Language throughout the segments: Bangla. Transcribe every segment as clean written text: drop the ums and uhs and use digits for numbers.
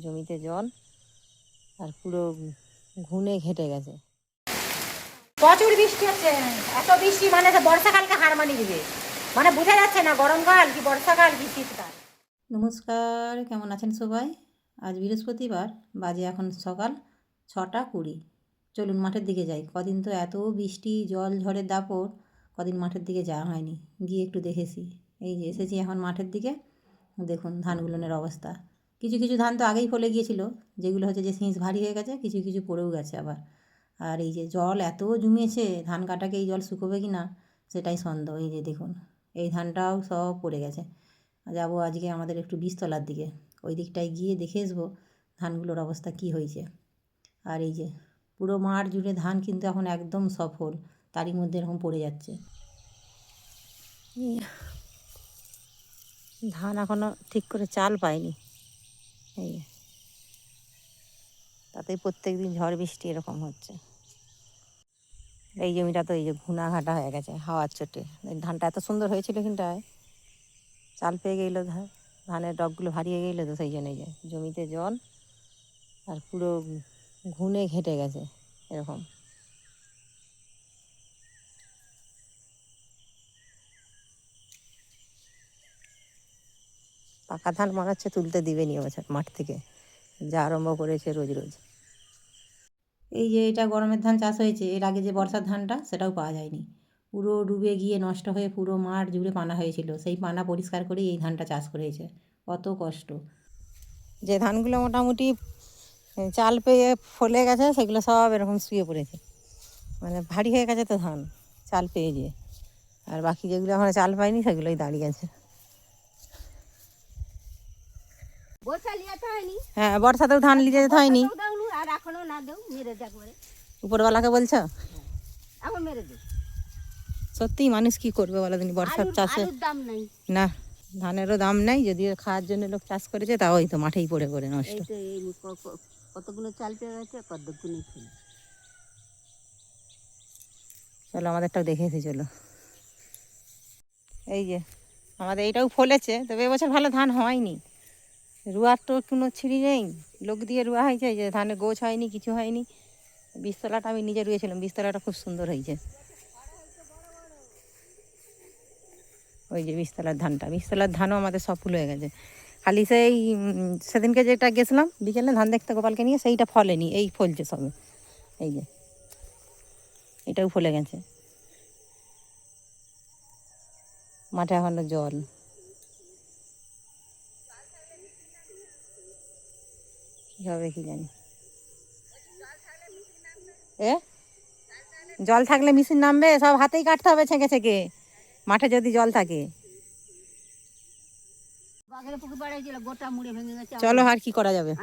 জমিতে জল আর পুরো ঘুনে ঘেটে গেছে। প্রচুর বৃষ্টি হচ্ছে, এত বৃষ্টি মানে বর্ষাকালকে হার মানিয়ে দিবে, মানে বোঝা যাচ্ছে না গরমকাল কি বর্ষাকাল কি শীতকাল। নমস্কার, কেমন আছেন সবাই? আজ বৃহস্পতিবার, বাজে এখন সকাল 6:20। চলুন মাঠের দিকে যাই। কদিন তো এত বৃষ্টি জল ঝড়ের দাপট, কদিন মাঠের দিকে যাওয়া হয়নি, গিয়ে একটু দেখেছি। এই যে এসেছি এখন মাঠের দিকে। দেখুন ধানগুলোনের অবস্থা, কিছু কিছু ধান তো আগেই ফলে গিয়েছিল, যেগুলো হচ্ছে যে শীষ ভারী হয়ে গেছে, কিছু কিছু পড়েও গেছে আবার। আর এই যে জল এত জমিয়েছে, ধান কাটাকে এই জল শুকোবে কি না সেটাই সন্দেহ। এই যে দেখুন, এই ধানটাও সব পড়ে গেছে। যাবো আজকে আমাদের একটু বীজতলার দিকে, ওই দিকটায় গিয়ে দেখে আসবো ধানগুলোর অবস্থা কি হয়েছে। আর এই যে পুরো মাঠ জুড়ে ধান কিন্তু এখন একদম সফল, তারই মধ্যে এরকম পড়ে যাচ্ছে। ধান এখনও ঠিক করে চাল পায়নি, এই তাতেই প্রত্যেক দিন ঝড় বৃষ্টি এরকম হচ্ছে। এই জমিটা তো এই যে ঘুনা ঘাটা হয়ে গেছে হাওয়ার চোটে। ধানটা এত সুন্দর হয়েছিল কিন্তু চাল পেয়ে গেলো, ধানের ডগগুলো ভারী হয়ে গেলো, তো সেই জন্য এই যে জমিতে জল আর পুরো ঘুনে ঘেটে গেছে এরকম। পাকা ধান মনে হচ্ছে তুলতে দিবেনি এবছর মাঠ থেকে, যা আরম্ভ করেছে রোজ রোজ। এই যে এটা গরমের ধান চাষ হয়েছে, এর আগে যে বর্ষার ধানটা সেটাও পাওয়া যায়নি, পুরো ডুবে গিয়ে নষ্ট হয়ে পুরো মাঠ জুড়ে পানা হয়েছিল। সেই পানা পরিষ্কার করেই এই ধানটা চাষ করেছে, কত কষ্ট। যে ধানগুলো মোটামুটি চাল পেয়ে ফলে গেছে সেগুলো সব এরকম শুয়ে পড়েছে, মানে ভারী হয়ে গেছে তো ধান চাল পেয়ে গিয়ে। আর বাকি যেগুলো এখন চাল পায়নি সেগুলোই দাঁড়িয়ে আছে। হ্যাঁ, বর্ষাতেও ধান নিয়ে যেতে হয়নি। উপরওয়ালাকে বলছো সত্যি, মানুষ কি করবে বলো দিন, বর্ষার চাষে না ধানেরও দাম নেই, যদিও খাওয়ার জন্য লোক চাষ করেছে, তাও ওই তো মাঠেই পড়ে পড়ে নষ্ট। কতগুলো চাল পেয়ে গেছে, কতগুলো ছিল। চলো আমাদেরটাও দেখেছি, চলো। এই যে আমাদের এইটাও ফলেছে, তবে এবছর ভালো ধান হয়নি। রুয়ার তো কোনো ছিঁড়ি নেই, লোক দিয়ে রুয়া হয়েছে। এই যে ধানের গোছ হয়নি, কিছু হয়নি। বীজতলাটা আমি নিজে রুয়েছিলাম, বীজতলাটা খুব সুন্দর হয়েছে। ওই যে বীজতলার ধানটা, বীজতলার ধানও আমাদের সব ফুল হয়ে গেছে। খালি সেই সেদিনকে যেটা গেছিলাম বিকেলে ধান দেখতে গোপালকে নিয়ে, সেইটা ফলেনি, এই ফলছে সবে। এই যে এটাও ফলে গেছে, মাঠে এখনো জল। কী হবে কি জানি। জল থাকলে মেশিন নামবে, সব হাতেই কাটতে হবে ছেঁকে ছেঁকে, মাঠে যদি জল থাকে। চলো আর কি করা যাবে।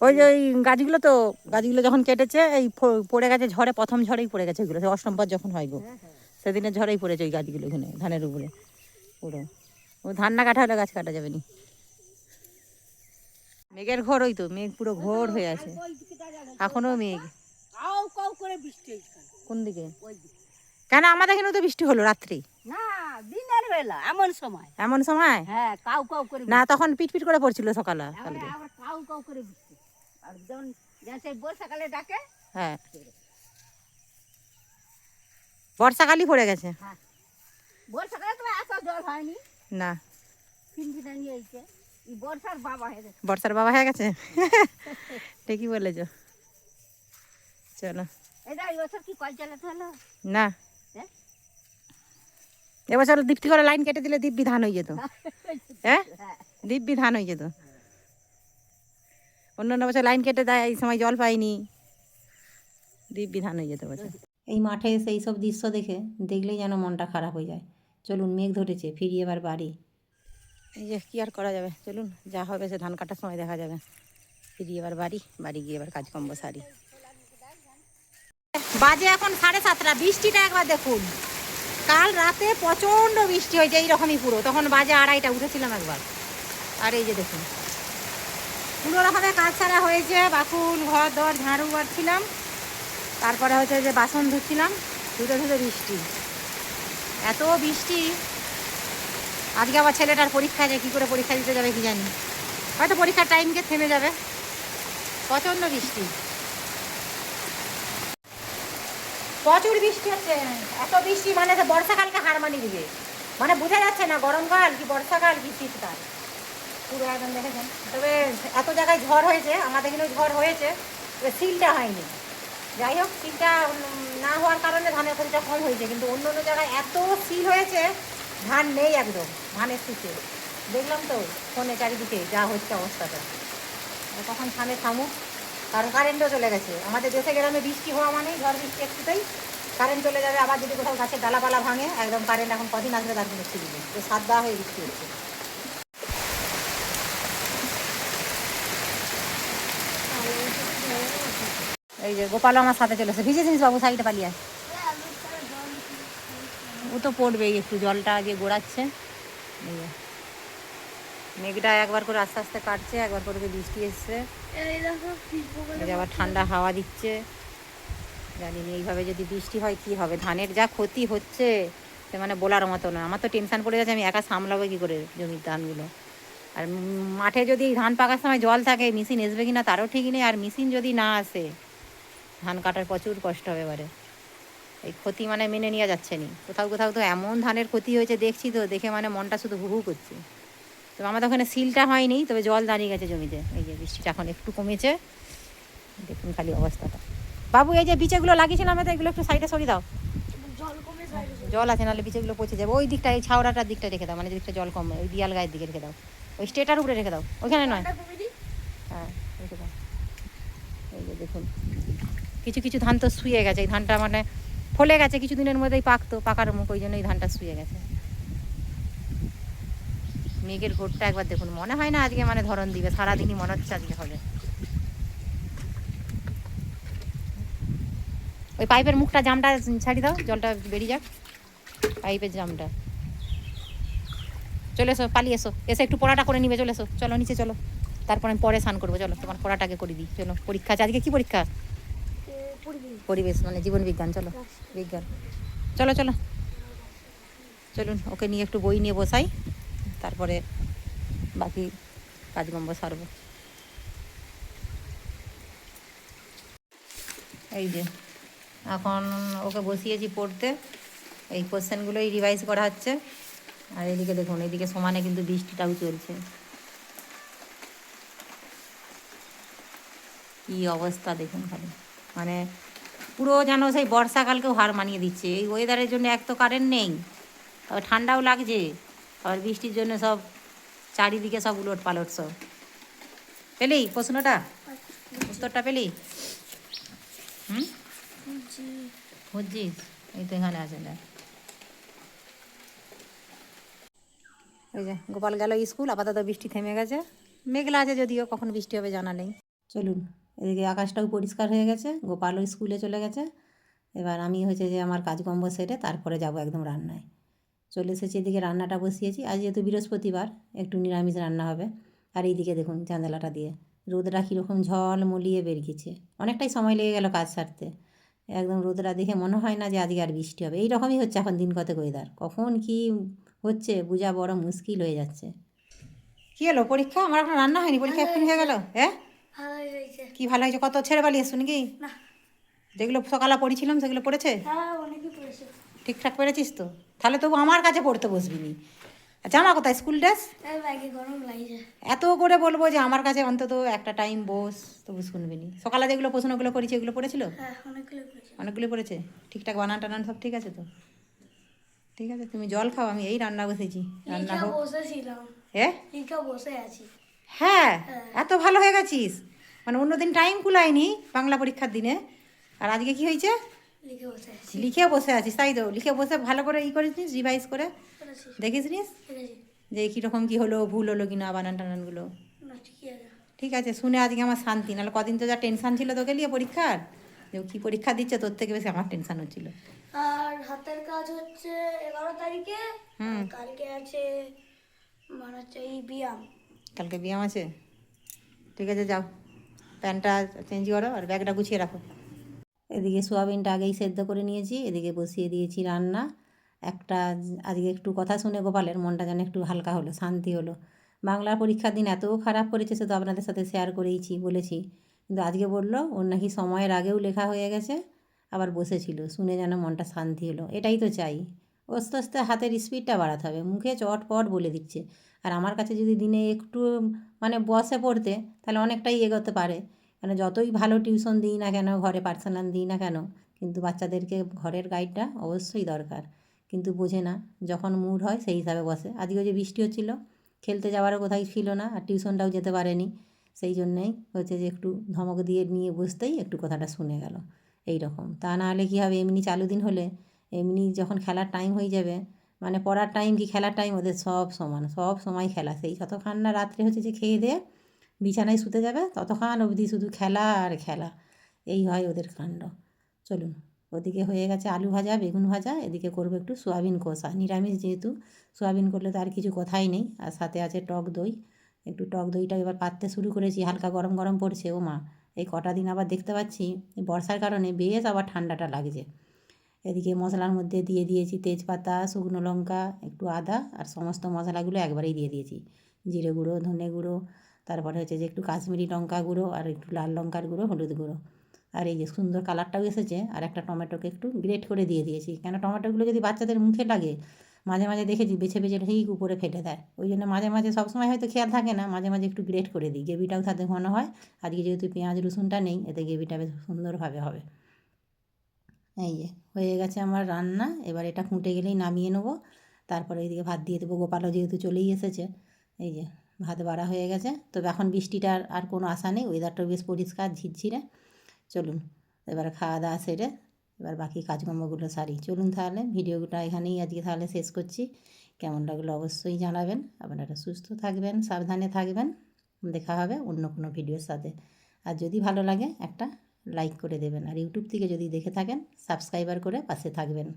ওই যে ওই গাছগুলো তো, গাছগুলো যখন কেটেছে এই পড়ে গেছে ঝড়ে, প্রথম ঝড়েই পড়ে গেছে ওইগুলো, অষ্টমবার যখন হয় গো, সেদিনের ঝড়েই পড়েছে ওই গাছগুলো এখানে ধানের উপরে পুরো। ও ধান না কাটা হলে গাছ কাটা যাবে না। মেঘের ঘোর, ওই তো মেঘ পুরো ঘোর হয়ে আছে, এখনো মেঘ। কোন দিকে? কেন আমাদের এখানে তো বৃষ্টি হলো রাত্রি, দিনের বেলা এমন সময়, এমন সময় হ্যাঁ কাউ কাউ করে না, তখন পিটপিট করে পড়ছিল সকালে। কাউ কাউ করে বৃষ্টি, আর যখন বর্ষাকালে ডাকে, হ্যাঁ বর্ষাকালই পড়ে গেছে। হ্যাঁ বর্ষাকালে তো এত জল হয়নি না, ফিনফিনানি হয়েছে, বর্ষার বাবা হয়ে গেছে, বর্ষার বাবা হয়ে গেছে। ঠিকই বলেছ। চলো, এটা এই বছর কি কল চালাতে হলো না, এবছর দীপ্তি করে লাইন কেটে দিলে দিব্যি ধান হয়ে যেত। হ্যাঁ দিব্যি ধান হয়ে যেত। অন্য বছর লাইন কেটে দেয়, এই সময় জল পাইনি, দিব্যি ধান হয়ে যেত বছর। এই মাঠে সেই সব দৃশ্য দেখলেই যেন মনটা খারাপ হয়ে যায়। চলুন, মেঘ ধরেছে, ফিরি এবার বাড়ি। এই যে কি আর করা যাবে, চলুন, যা হবে সে ধান কাটার সময় দেখা যাবে। ফিরি এবার বাড়ি, বাড়ি গিয়ে এবার কাজকর্ম সারি। বাজে এখন 7:30, বৃষ্টিটা একবার দেখুন। কাল রাতে প্রচণ্ড বৃষ্টি হয়েছে এইরকমই পুরো, তখন বাজে 2:30 উঠেছিলাম একবার। আর এই যে দেখুন পুরো রকমে কাজ সারা হয়েছে, বাকুল ঘর দর ঝাড়ু মারছিলাম, তারপরে হচ্ছে যে বাসন ধুচ্ছিলাম, ধুতে ধুতে বৃষ্টি, এত বৃষ্টি আজকে আবার ছেলেটার পরীক্ষা আছে, কী করে পরীক্ষা দিতে যাবে কি জানি, হয়তো পরীক্ষার টাইমকে থেমে যাবে। প্রচণ্ড বৃষ্টি, প্রচুর বৃষ্টি হচ্ছে। এত বৃষ্টি মানে বর্ষাকালকে হার মানিয়ে দিবে, মানে বোঝা যাচ্ছে না গরমকাল কি বর্ষাকাল কি শীতকাল, পুরো একদম দেখেছেন। তবে এত জায়গায় ঝড় হয়েছে, আমাদের এখানেও ঝড় হয়েছে, তবে সিলটা হয়নি। যাই হোক, সিলটা না হওয়ার কারণে ধানের ক্ষতিটা কম হয়েছে, কিন্তু অন্য অন্য জায়গায় এত সিল হয়েছে, ধান নেই একদম, ধানের শীতে দেখলাম তো ফোনে চারিদিকে যা হচ্ছে অবস্থাটা। কখন থামে থামুক, কারণ কারেন্টও চলে গেছে। আমাদের দেশে গ্রামে বৃষ্টি হওয়া মানেই ঝড় বৃষ্টি একটুতেই কারেন্ট চলে যাবে। আবার যদি কোথাও গাছের ডালাপালা ভাঙে একদম কারেন্ট এখন কদিন আসবে তার কোনো ঠিক নেই, তো সাত দেওয়া হয়ে বৃষ্টি হচ্ছে। এই যে গোপালও আমার সাথে চলেছে, ভিজে জিনিস বাবু সাইডে পালিয়ে আসে, ও তো পড়বেই, একটু জলটা আগে গোড়াচ্ছে। এই যে মেঘটা একবার করে আস্তে আস্তে কাটছে, একবার করে বৃষ্টি এসছে, এই যে আবার ঠান্ডা হাওয়া দিচ্ছে। জানি না এইভাবে যদি বৃষ্টি হয় কি হবে, ধানের যা ক্ষতি হচ্ছে সে মানে বলার মতো না। আমার তো টেনশন পড়ে যাচ্ছে, আমি একা সামলাবো কী করে জমির ধানগুলো। আর মাঠে যদি ধান পাকার সময় জল থাকে, মেশিন আসবে কি না তারও ঠিক নেই, আর মেশিন যদি না আসে ধান কাটার প্রচুর কষ্ট হবে এবারে। এই ক্ষতি মানে মেনে নেওয়া যাচ্ছে না। কোথাও কোথাও তো এমন ধানের ক্ষতি হয়েছে দেখছি, তো দেখে মানে মনটা শুধু হু হু করছে। তবে আমাদের ওখানে সিলটা হয়নি, তবে জল দাঁড়িয়ে গেছে জমিতে। এই যে বৃষ্টিটা এখন একটু কমেছে, দেখুন খালি অবস্থাটা। বাবু এই যে বিচেগুলো লাগিয়েছিলাম, এগুলো একটু সাইডে সরিয়ে দাও, জল আছে নাহলে বিচেগুলো পচে যাবে। ওই দিকটা, এই ছাওড়াটার দিকটা রেখে দাও, মানে যে দিকটা জল কম, ওই দিয়াল গায়ের দিকে রেখে দাও, ওই স্টেটার উপরে রেখে দাও, ওইখানে নয়। হ্যাঁ রেখে দাও। এই যে দেখুন কিছু কিছু ধান তো শুয়ে গেছে, এই ধানটা মানে ফলে গেছে কিছুদিনের মধ্যেই পাকতো, পাকার মুখ, ওই জন্য এই ধানটা শুয়ে গেছে। মেঘের ঘোরটা একবার দেখুন, মনে হয় না আজকে মানে ধরন দিবে, সারাদিনই মনে হচ্ছে আজকে হবে। ওই পাইপের মুখটা জামটা ছাড়িয়ে দাও, জলটা বেরিয়ে যাক, পাইপের জামটা। চলে এসো, পালিয়ে এসো, এসে একটু পড়াটা করে নিবে, চলে এসো, চলো নিচে চলো, তারপর আমি পরে স্নান করবো। চলো তোমার পড়াটাকে করে দিই, চলো। পরীক্ষা আছে আজকে, কি পরীক্ষা? পরিবেশ মানে জীবন বিজ্ঞান, চলো বিজ্ঞান, চলো চলো চলুন। ওকে নিয়ে একটু বই নিয়ে বসাই, তারপরে বাকি কাজকর্ম সারবো। এই যে এখন ওকে বসিয়েছি পড়তে, এই কোশ্চেনগুলোই রিভাইজ করা হচ্ছে। আর এদিকে দেখুন, এদিকে সমানে কিন্তু বৃষ্টিটাও চলছে। কি অবস্থা দেখুন খালি, মানে পুরো যেন সেই বর্ষাকালকেও হার মানিয়ে দিচ্ছে। এই ওয়েদারের জন্য এক তো কারেন্ট নেই, আবার ঠান্ডাও লাগছে, আবার বৃষ্টির জন্য সব চারিদিকে সব উলট পালট সব। পেলি প্রশ্নটা, উত্তরটা পেলি? হুম, বুঝছিস? এই তো এখানে আছে না। ওই যে গোপাল গেল স্কুল, আপাতত বৃষ্টি থেমে গেছে, মেঘলা আছে যদিও, কখন বৃষ্টি হবে জানা নেই। চলুন, এদিকে আকাশটাও পরিষ্কার হয়ে গেছে, গোপালও স্কুলে চলে গেছে। এবার আমি হয়েছে যে আমার কাজকর্ম সেরে তারপরে যাব একদম রান্নায়। চলে এসেছি, এদিকে রান্নাটা বসিয়েছি। আজ যেহেতু বৃহস্পতিবার একটু নিরামিষ রান্না হবে। আর এইদিকে দেখুন জানালাটা দিয়ে রোদটা কীরকম ঝলমলিয়ে বেরিয়েছে, অনেকটাই সময় লেগে গেল কাজ সারতে। একদম রোদটা দেখে মনে হয় না যে আজকে আর বৃষ্টি হবে। এই রকমই হচ্ছে এখন দিন কতক ওয়েদার, কখন কি হচ্ছে বোঝা বড় মুশকিল হয়ে যাচ্ছে। কী হলো পরীক্ষা? আমার এখন রান্না হয়নি, পরীক্ষা এক্ষুনি হয়ে গেল। হ্যাঁ কি ভালো হয়েছে? কত ছেড়ে পালিয়ে এসছো নাকি? যেগুলো সকালে পড়েছিলাম সেগুলো পড়েছে? ঠিকঠাক পেরেছিস তো? তাহলে তবু আমার কাছে পড়তে বসবি নি। জামা কোথায়, স্কুল ড্রেস? এত করে বলবো যে আমার কাছে অন্তত একটা টাইম বস, তবু শুনবি নি। সকালে যেগুলো প্রশ্নগুলো করেছি এগুলো পড়েছিল? অনেকগুলো পড়েছে। ঠিকঠাক বানান টানান সব ঠিক আছে তো? ঠিক আছে, তুমি জল খাও, আমি এই রান্না বসেছি, রান্না হোক। হ্যাঁ, এত ভালো হয়ে গেছিস, মানে অন্যদিন টাইম কুলায়নি বাংলা পরীক্ষার দিনে, আর আজকে কি হয়েছে? লিখে বসে আছিস, তাই তো? লিখে বসে ভালো করে করিস নিস, রিভাইজ করে দেখিস নিস যে কীরকম কী হলো, ভুল হলো কি না বানান টানানগুলো। ঠিক আছে, শুনে আজকে আমার শান্তি, নাহলে কদিন তো যা টেনশান ছিল তোকে নিয়ে পরীক্ষার, যে কী পরীক্ষা দিচ্ছে, তোর থেকে বেশি আমার টেনশান হচ্ছিল। আর হাতের কাজ হচ্ছে 11 তারিখে। কালকে আছে মানে হচ্ছে এই ব্যায়াম। কালকে ব্যায়াম আছে, ঠিক আছে যাও, প্যান্টটা চেঞ্জ করো আর ব্যাগটা গুছিয়ে রাখো। এদিকে সোয়াবিনটা আগেই সেদ্ধ করে নিয়েছি, এদিকে বসিয়ে দিয়েছি রান্না। একটা আজকে একটু কথা শুনে গোপালের মনটা যেন একটু হালকা হলো, শান্তি হলো। বাংলার পরীক্ষার দিন এত খারাপ করেছে, শুধু আপনাদের সাথে শেয়ার করেইছি, বলেছি। কিন্তু আজকে বললো ওর নাকি সময়ের আগেও লেখা হয়ে গেছে, আবার বসেছিল, শুনে যেন মনটা শান্তি হলো। এটাই তো চাই। আস্তে আস্তে হাতের স্পিডটা বাড়াতে হবে, মুখে চটপট বলে দিচ্ছে। আর আমার কাছে যদি দিনে একটু মানে বসে পড়তে, তাহলে অনেকটাই এগোতে পারে। মানে যতই ভালো টিউশন দিই না কেন, ঘরে পার্সোনাল দিই না কেন, কিন্তু বাচ্চাদেরকে ঘরের গাইডটা অবশ্যই দরকার। কিন্তু বোঝে না, যখন মুড হয় সেই হিসাবে বসে। আজকেও যে বৃষ্টি হচ্ছিল, খেলতে যাওয়ারও কোথায় ছিল না, আর টিউশনটাও যেতে পারেনি। সেই জন্যেই হচ্ছে যে একটু ধমক দিয়ে নিয়ে বসতেই একটু কথাটা শুনে গেল। এই রকম, তা না হলে কী হবে, এমনি চালু দিন হলে, এমনি যখন খেলার টাইম হয়ে যাবে, মানে পড়ার টাইম কি খেলার টাইম ওদের সব সমান, সব সময় খেলা। সেই যতক্ষণ না রাত্রে হচ্ছে যে খেয়ে দিয়ে বিছানায় শুতে যাবে, ততক্ষণ অবধি শুধু খেলা আর খেলা। এই হয় ওদের কাণ্ড। চলুন, ওদিকে হয়ে গেছে আলু ভাজা, বেগুন ভাজা, এদিকে করবো একটু সোয়াবিন কষা। নিরামিষ যেহেতু, সোয়াবিন করলে তো আর কিছু কথাই নেই। আর সাথে আছে টক দই। একটু টক দইটা এবার পাততে শুরু করেছি, হালকা গরম গরম পড়ছে। ও মা, এই কটা দিন আবার দেখতে পাচ্ছি এই বর্ষার কারণে বেশ আবার ঠান্ডাটা লাগছে। এদিকে মশলার মধ্যে দিয়ে দিয়েছি তেজপাতা, শুকনো লঙ্কা, একটু আদা, আর সমস্ত মশলাগুলো একবারেই দিয়ে দিয়েছি। জিরে গুঁড়ো, ধনে গুঁড়ো, তারপরে হচ্ছে যে একটু কাশ্মীরি লঙ্কা গুঁড়ো, আর একটু লাল লঙ্কার গুঁড়ো, হলুদ গুঁড়ো। আর এই যে সুন্দর কালারটাও এসেছে, আর একটা টমেটোকে একটু গ্রেট করে দিয়ে দিয়েছি। কেন টমেটোগুলো যদি বাচ্চাদের মুখে লাগে, মাঝে মাঝে দেখেছি বেছে বেছে ঠিক উপরে ফেলে দেয়। ওই জন্য মাঝে মাঝে, সবসময় হয়তো খেয়াল থাকে না, মাঝে মাঝে একটু গ্রেট করে দিই, গ্রেভিটাও তাতে ঘন হয়। আজকে যেহেতু পেঁয়াজ রসুনটা নেই, এতে গ্রেভিটা বেশ সুন্দরভাবে হবে। এই যে হয়ে গেছে আমার রান্না, এবার এটা ফুটে গেলেই নামিয়ে নেবো। তারপরে এইদিকে ভাত দিয়ে দেবো, গোপালও যেহেতু চলেই এসেছে। এই যে ভাত বাড়া হয়ে গেছে। তবে এখন বৃষ্টিটার আর কোনো আশা নেই, ওয়েদারটাও বেশ পরিষ্কার ঝিরঝিরে। চলুন, এবার খাওয়া দাওয়া সেরে এবার বাকি কাজকর্মগুলো সারি। চলুন তাহলে, ভিডিওটা এখানেই আজকে তাহলে শেষ করছি। কেমন লাগলো অবশ্যই জানাবেন। আপনারা সুস্থ থাকবেন, সাবধানে থাকবেন। দেখা হবে অন্য কোনো ভিডিওর সাথে। আর যদি ভালো লাগে একটা লাইক করে দেবেন, আর ইউটিউব থেকে যদি দেখে থাকেন সাবস্ক্রাইবার করে পাশে থাকবেন।